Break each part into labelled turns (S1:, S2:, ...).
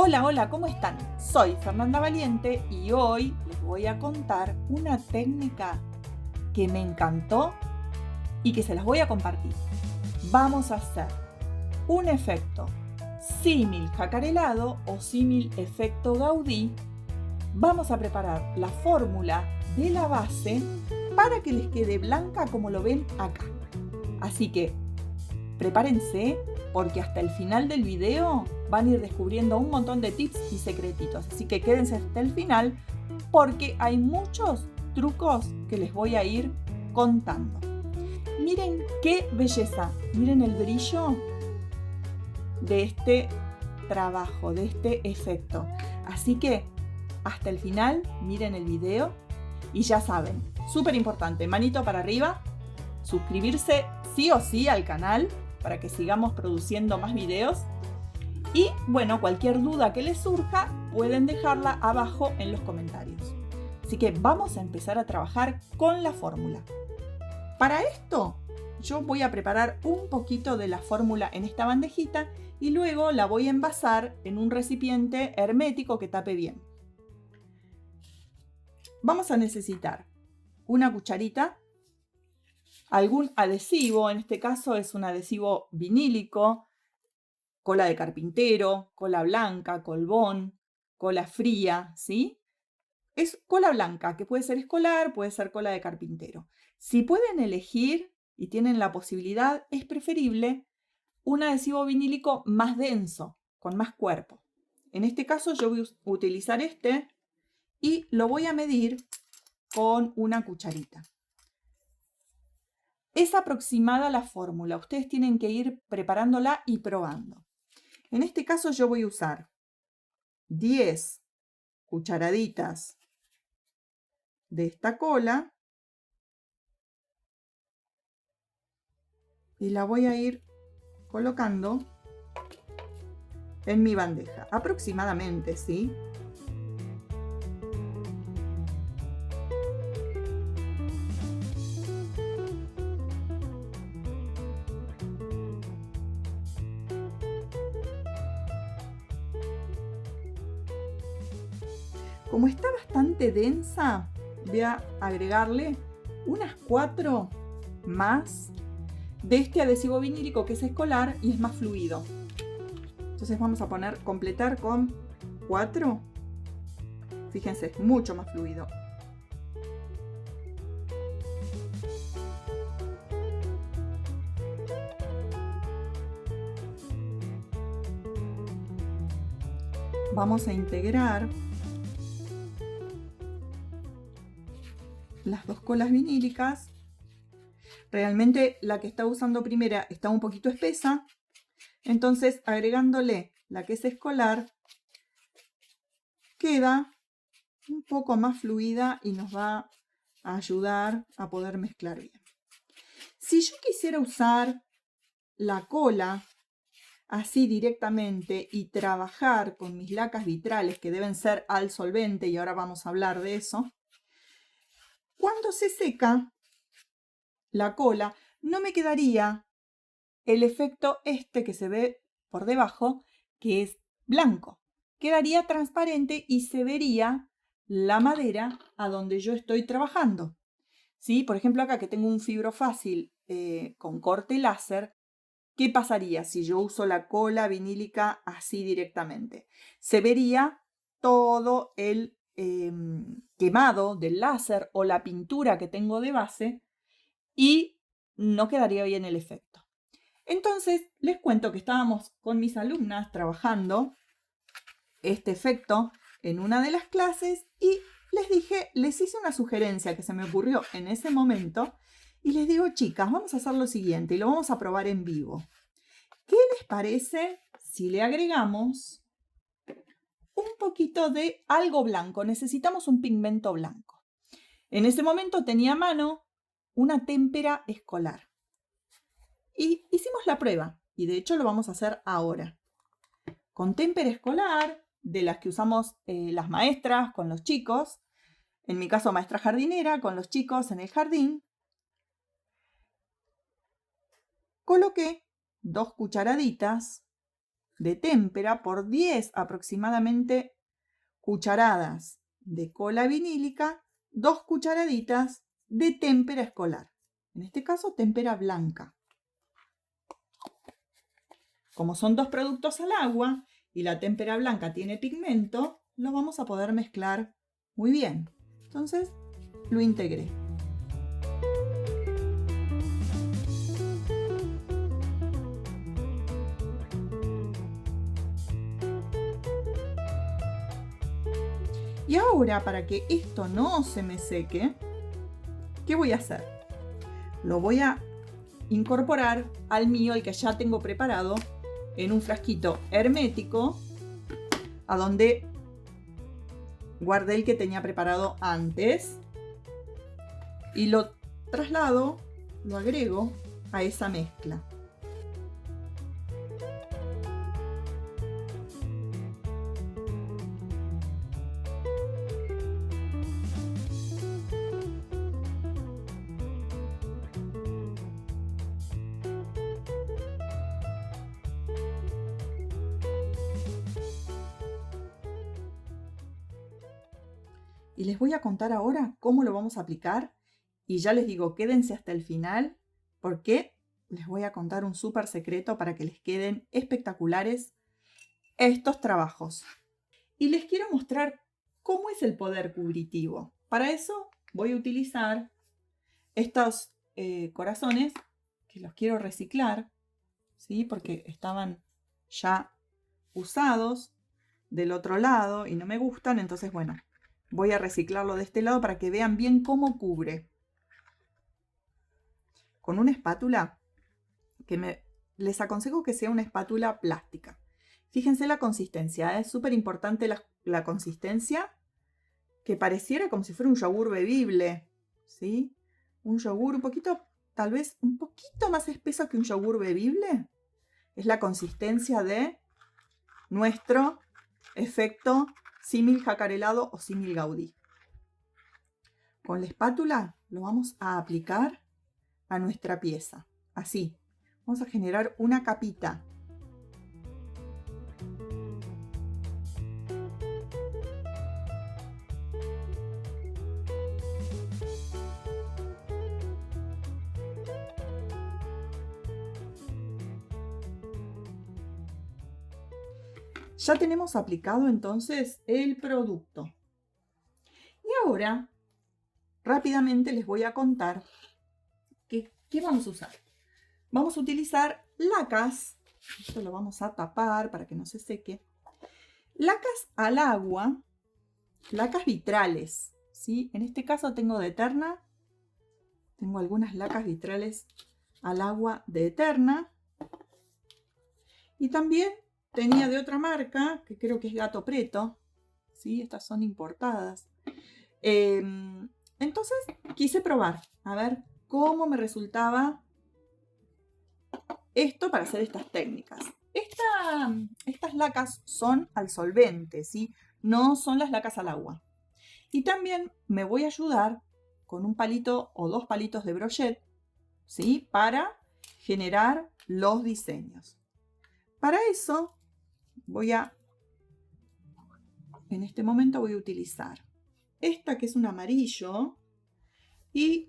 S1: Hola, hola, ¿cómo están? Soy Fernanda Valiente y hoy les voy a contar una técnica que me encantó y que se las voy a compartir. Vamos a hacer un efecto símil jacarelado o símil efecto Gaudí. Vamos a preparar la fórmula de la base para que les quede blanca como lo ven acá. Así que prepárense porque hasta el final del video van a ir descubriendo un montón de tips y secretitos. Así que quédense hasta el final porque hay muchos trucos que les voy a ir contando. Miren qué belleza, miren el brillo de este trabajo, de este efecto. Así que hasta el final miren el video y ya saben, súper importante, manito para arriba, suscribirse sí o sí al canal para que sigamos produciendo más videos. Y bueno, cualquier duda que les surja, pueden dejarla abajo en los comentarios. Así que vamos a empezar a trabajar con la fórmula. Para esto, yo voy a preparar un poquito de la fórmula en esta bandejita y luego la voy a envasar en un recipiente hermético que tape bien. Vamos a necesitar una cucharita, algún adhesivo, en este caso es un adhesivo vinílico, cola de carpintero, cola blanca, colbón, cola fría, ¿sí? Es cola blanca, que puede ser escolar, puede ser cola de carpintero. Si pueden elegir y tienen la posibilidad, es preferible un adhesivo vinílico más denso, con más cuerpo. En este caso yo voy a utilizar este y lo voy a medir con una cucharita. Es aproximada la fórmula, ustedes tienen que ir preparándola y probando. En este caso yo voy a usar 10 cucharaditas de esta cola y la voy a ir colocando en mi bandeja, aproximadamente, ¿sí? Como está bastante densa, voy a agregarle unas 4 más de este adhesivo vinílico que es escolar y es más fluido. Entonces vamos a completar con 4. Fíjense, es mucho más fluido. Vamos a integrar las dos colas vinílicas. Realmente la que está usando primera está un poquito espesa, entonces agregándole la que es escolar queda un poco más fluida y nos va a ayudar a poder mezclar bien. Si yo quisiera usar la cola así directamente y trabajar con mis lacas vitrales que deben ser al solvente, y ahora vamos a hablar de eso, cuando se seca la cola no me quedaría el efecto este que se ve por debajo, que es blanco. Quedaría transparente y se vería la madera a donde yo estoy trabajando. ¿Sí? Por ejemplo, acá que tengo un fibro fácil con corte láser, ¿qué pasaría si yo uso la cola vinílica así directamente? Se vería todo el quemado del láser o la pintura que tengo de base y no quedaría bien el efecto. Entonces, les cuento que estábamos con mis alumnas trabajando este efecto en una de las clases y les hice una sugerencia que se me ocurrió en ese momento y les digo, chicas, vamos a hacer lo siguiente y lo vamos a probar en vivo. ¿Qué les parece si le agregamos un poquito de algo blanco? Necesitamos un pigmento blanco. En ese momento tenía a mano una témpera escolar. Y hicimos la prueba, y de hecho lo vamos a hacer ahora. Con témpera escolar, de las que usamos las maestras con los chicos, en mi caso maestra jardinera, con los chicos en el jardín, coloqué 2 cucharaditas, de témpera por 10 aproximadamente cucharadas de cola vinílica, 2 cucharaditas de témpera escolar. En este caso, témpera blanca. Como son 2 productos al agua y la témpera blanca tiene pigmento, lo vamos a poder mezclar muy bien. Entonces, lo integré. Y ahora, para que esto no se me seque, ¿qué voy a hacer? Lo voy a incorporar al mío, el que ya tengo preparado, en un frasquito hermético, a donde guardé el que tenía preparado antes. Y lo traslado, lo agrego a esa mezcla. Y les voy a contar ahora cómo lo vamos a aplicar. Y ya les digo, quédense hasta el final porque les voy a contar un súper secreto para que les queden espectaculares estos trabajos. Y les quiero mostrar cómo es el poder cubritivo. Para eso voy a utilizar estos corazones que los quiero reciclar, ¿sí? Porque estaban ya usados del otro lado y no me gustan. Entonces, bueno, voy a reciclarlo de este lado para que vean bien cómo cubre. Con una espátula, les aconsejo que sea una espátula plástica. Fíjense la consistencia, es súper importante la consistencia, que pareciera como si fuera un yogur bebible, ¿sí? Un yogur un poquito, tal vez un poquito más espeso que un yogur bebible. Es la consistencia de nuestro efecto símil jacarelado o símil Gaudí. Con la espátula lo vamos a aplicar a nuestra pieza, así. Vamos a generar una capita. Ya tenemos aplicado entonces el producto. Y ahora, rápidamente les voy a contar qué vamos a usar. Vamos a utilizar lacas. Esto lo vamos a tapar para que no se seque. Lacas al agua, lacas vitrales, ¿sí? En este caso tengo de Eterna. Tengo algunas lacas vitrales al agua de Eterna. Y también tenía de otra marca, que creo que es Gato Preto, ¿sí? Estas son importadas. Entonces quise probar, a ver cómo me resultaba esto para hacer estas técnicas. Estas lacas son al solvente, ¿sí? No son las lacas al agua. Y también me voy a ayudar con un palito o 2 palitos de brochet, ¿sí? Para generar los diseños. Para eso en este momento voy a utilizar esta que es un amarillo y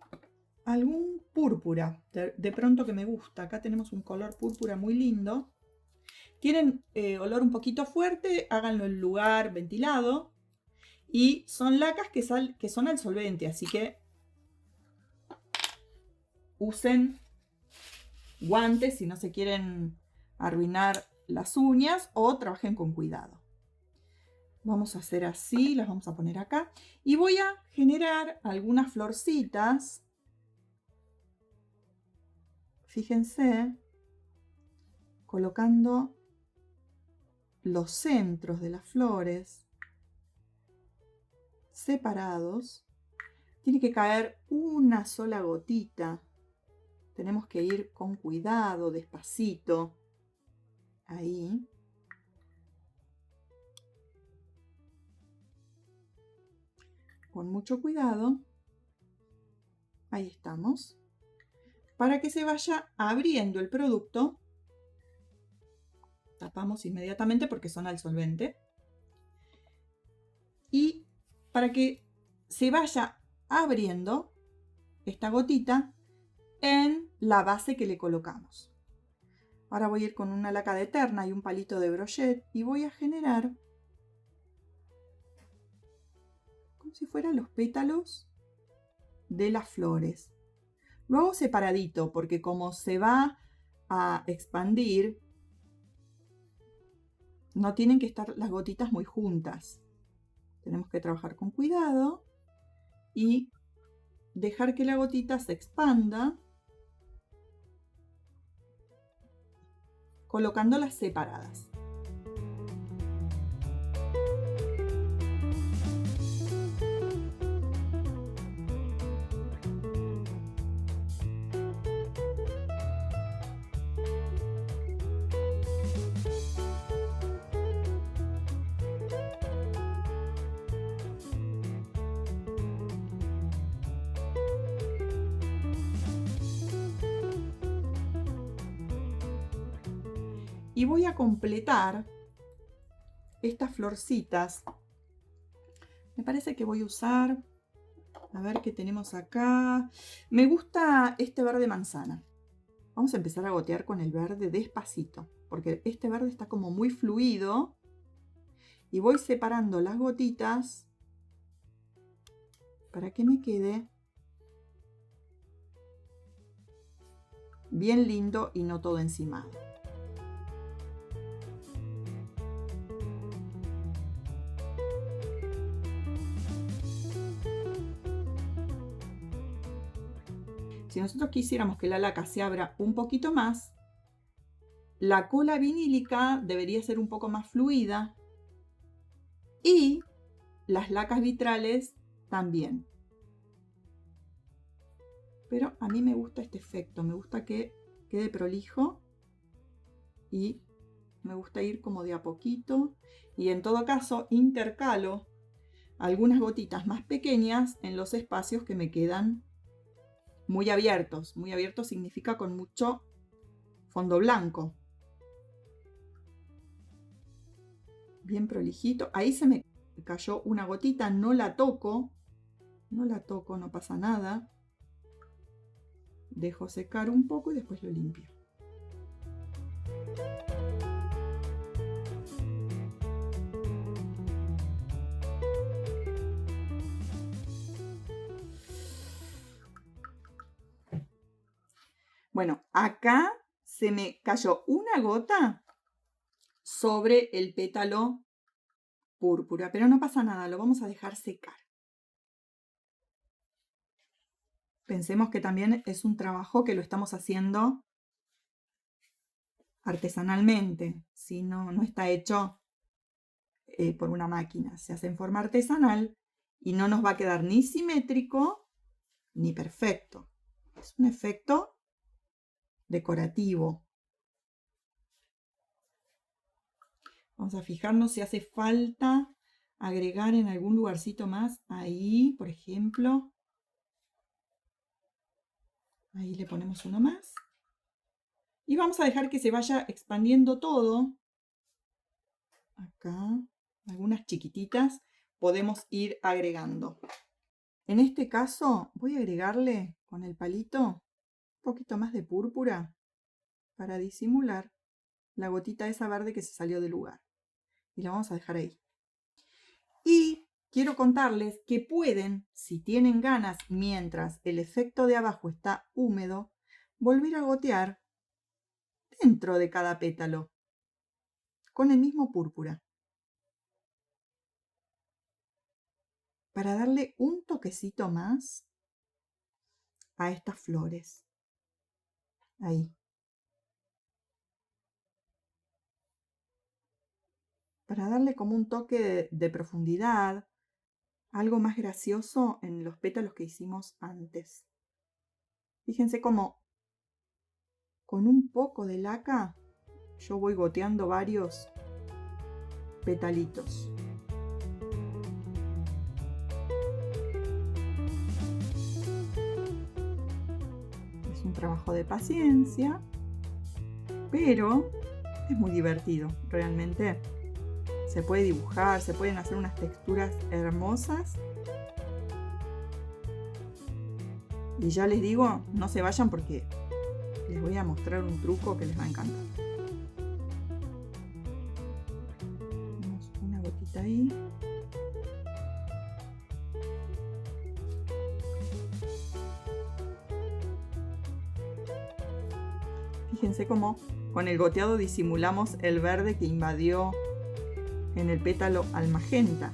S1: algún púrpura, de pronto que me gusta. Acá tenemos un color púrpura muy lindo. Tienen olor un poquito fuerte, háganlo en lugar ventilado. Y son lacas que son al solvente, así que usen guantes si no se quieren arruinar las uñas o trabajen con cuidado. Vamos a hacer así, las vamos a poner acá. Y voy a generar algunas florcitas. Fíjense, colocando los centros de las flores separados. Tiene que caer una sola gotita. Tenemos que ir con cuidado, despacito. Ahí. Con mucho cuidado. Ahí estamos. Para que se vaya abriendo el producto tapamos inmediatamente porque son al solvente. Y para que se vaya abriendo esta gotita en la base que le colocamos. Ahora voy a ir con una laca de Eterna y un palito de brochet y voy a generar como si fueran los pétalos de las flores. Lo hago separadito porque como se va a expandir, no tienen que estar las gotitas muy juntas. Tenemos que trabajar con cuidado y dejar que la gotita se expanda, colocándolas separadas. Y voy a completar estas florcitas. Me parece que voy a usar, a ver qué tenemos acá. Me gusta este verde manzana. Vamos a empezar a gotear con el verde despacito, porque este verde está como muy fluido. Y voy separando las gotitas para que me quede bien lindo y no todo encimado. Si nosotros quisiéramos que la laca se abra un poquito más, la cola vinílica debería ser un poco más fluida y las lacas vitrales también. Pero a mí me gusta este efecto, me gusta que quede prolijo y me gusta ir como de a poquito. Y en todo caso intercalo algunas gotitas más pequeñas en los espacios que me quedan muy abiertos. Muy abiertos significa con mucho fondo blanco. Bien prolijito. Ahí se me cayó una gotita, no la toco. No la toco, no pasa nada. Dejo secar un poco y después lo limpio. Bueno, acá se me cayó una gota sobre el pétalo púrpura, pero no pasa nada, lo vamos a dejar secar. Pensemos que también es un trabajo que lo estamos haciendo artesanalmente, ¿sí? No está hecho por una máquina, se hace en forma artesanal y no nos va a quedar ni simétrico ni perfecto. Es un efecto decorativo. Vamos a fijarnos si hace falta agregar en algún lugarcito más. Ahí, por ejemplo. Ahí le ponemos uno más. Y vamos a dejar que se vaya expandiendo todo. Acá, algunas chiquititas podemos ir agregando. En este caso voy a agregarle con el palito un poquito más de púrpura para disimular la gotita esa verde que se salió del lugar. Y la vamos a dejar ahí. Y quiero contarles que pueden, si tienen ganas, mientras el efecto de abajo está húmedo, volver a gotear dentro de cada pétalo con el mismo púrpura para darle un toquecito más a estas flores. Ahí. Para darle como un toque de profundidad, algo más gracioso en los pétalos que hicimos antes. Fíjense cómo con un poco de laca yo voy goteando varios petalitos. Es un trabajo de paciencia, pero Es muy divertido, realmente. Se puede dibujar, se pueden hacer unas texturas hermosas. Y ya les digo, no se vayan porque les voy a mostrar un truco que les va a encantar. Ponemos una gotita ahí. Fíjense cómo con el goteado disimulamos el verde que invadió en el pétalo al magenta.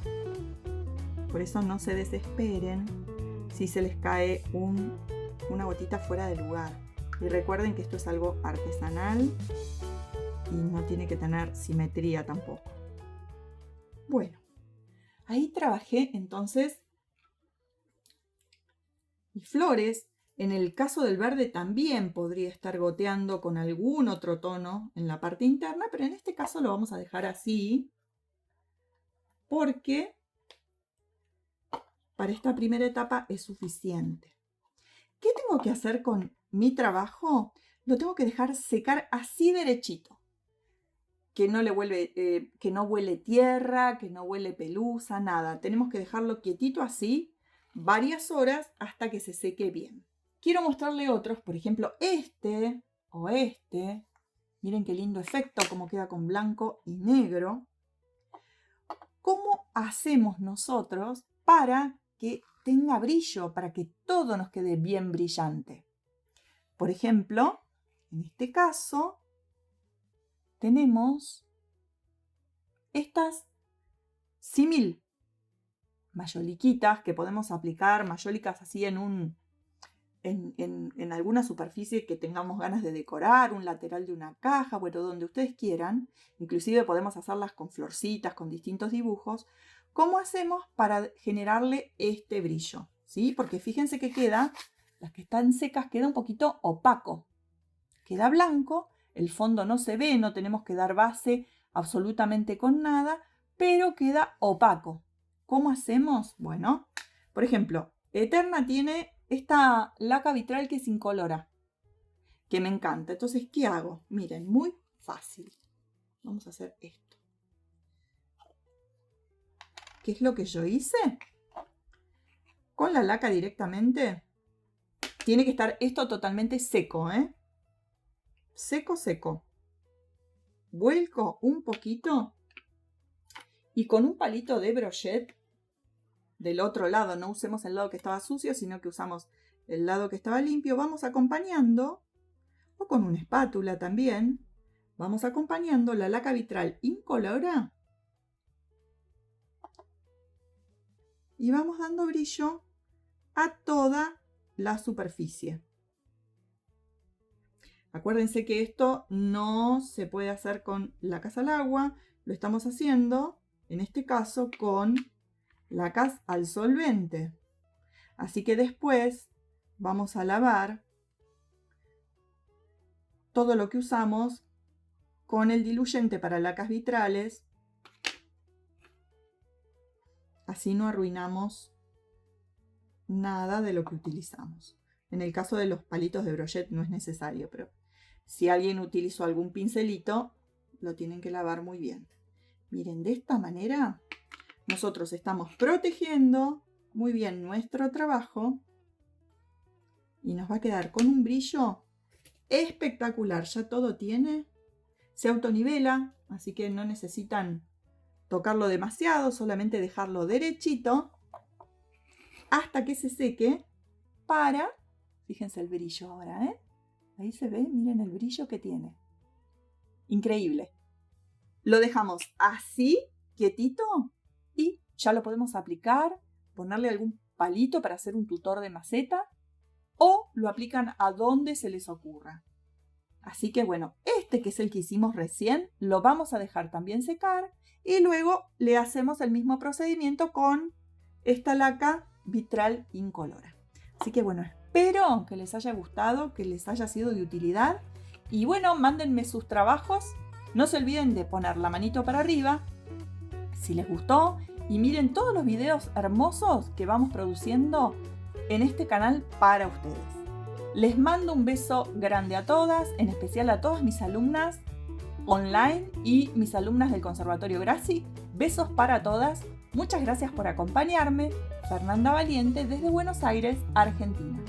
S1: Por eso no se desesperen si se les cae una gotita fuera de lugar. Y recuerden que esto es algo artesanal y no tiene que tener simetría tampoco. Bueno, ahí trabajé entonces mis flores. En el caso del verde también podría estar goteando con algún otro tono en la parte interna, pero en este caso lo vamos a dejar así porque para esta primera etapa es suficiente. ¿Qué tengo que hacer con mi trabajo? Lo tengo que dejar secar así derechito. Que no huele tierra, que no huele pelusa, nada. Tenemos que dejarlo quietito así varias horas hasta que se seque bien. Quiero mostrarle otros, por ejemplo este o este. Miren qué lindo efecto, cómo queda con blanco y negro. ¿Cómo hacemos nosotros para que tenga brillo, para que todo nos quede bien brillante? Por ejemplo, en este caso, tenemos estas símil mayoliquitas que podemos aplicar, mayólicas así en alguna superficie que tengamos ganas de decorar, un lateral de una caja, bueno, donde ustedes quieran. Inclusive podemos hacerlas con florcitas, con distintos dibujos. ¿Cómo hacemos para generarle este brillo? ¿Sí? Porque fíjense que queda, las que están secas, queda un poquito opaco. Queda blanco, el fondo no se ve, no tenemos que dar base absolutamente con nada, pero queda opaco. ¿Cómo hacemos? Bueno, por ejemplo, Eterna tiene esta laca vitral que es incolora, que me encanta. Entonces, ¿qué hago? Miren, muy fácil. Vamos a hacer esto. ¿Qué es lo que yo hice? Con la laca directamente. Tiene que estar esto totalmente seco, ¿eh? Seco, seco. Vuelco un poquito y con un palito de brochet del otro lado, no usemos el lado que estaba sucio, sino que usamos el lado que estaba limpio, vamos acompañando, o con una espátula también, vamos acompañando la laca vitral incolora y vamos dando brillo a toda la superficie. Acuérdense que esto no se puede hacer con lacas al agua, lo estamos haciendo, en este caso, con lacas al solvente. Así que después vamos a lavar todo lo que usamos con el diluyente para lacas vitrales. Así no arruinamos nada de lo que utilizamos. En el caso de los palitos de brochet no es necesario, pero si alguien utilizó algún pincelito, lo tienen que lavar muy bien. Miren, de esta manera nosotros estamos protegiendo muy bien nuestro trabajo y nos va a quedar con un brillo espectacular. Ya todo tiene, se autonivela, así que no necesitan tocarlo demasiado, solamente dejarlo derechito hasta que se seque para, fíjense el brillo ahora, ¿eh? Ahí se ve, miren el brillo que tiene. Increíble. Lo dejamos así, quietito, y ya lo podemos aplicar, ponerle algún palito para hacer un tutor de maceta, o lo aplican a donde se les ocurra. Así que bueno, este que es el que hicimos recién, lo vamos a dejar también secar, y luego le hacemos el mismo procedimiento con esta laca vitral incolora. Así que bueno, espero que les haya gustado, que les haya sido de utilidad. Y bueno, mándenme sus trabajos. No se olviden de poner la manito para arriba si les gustó. Y miren todos los videos hermosos que vamos produciendo en este canal para ustedes. Les mando un beso grande a todas, en especial a todas mis alumnas. online y mis alumnas del Conservatorio Grassi. Besos para todas. Muchas gracias por acompañarme. Fernanda Valiente desde Buenos Aires, Argentina.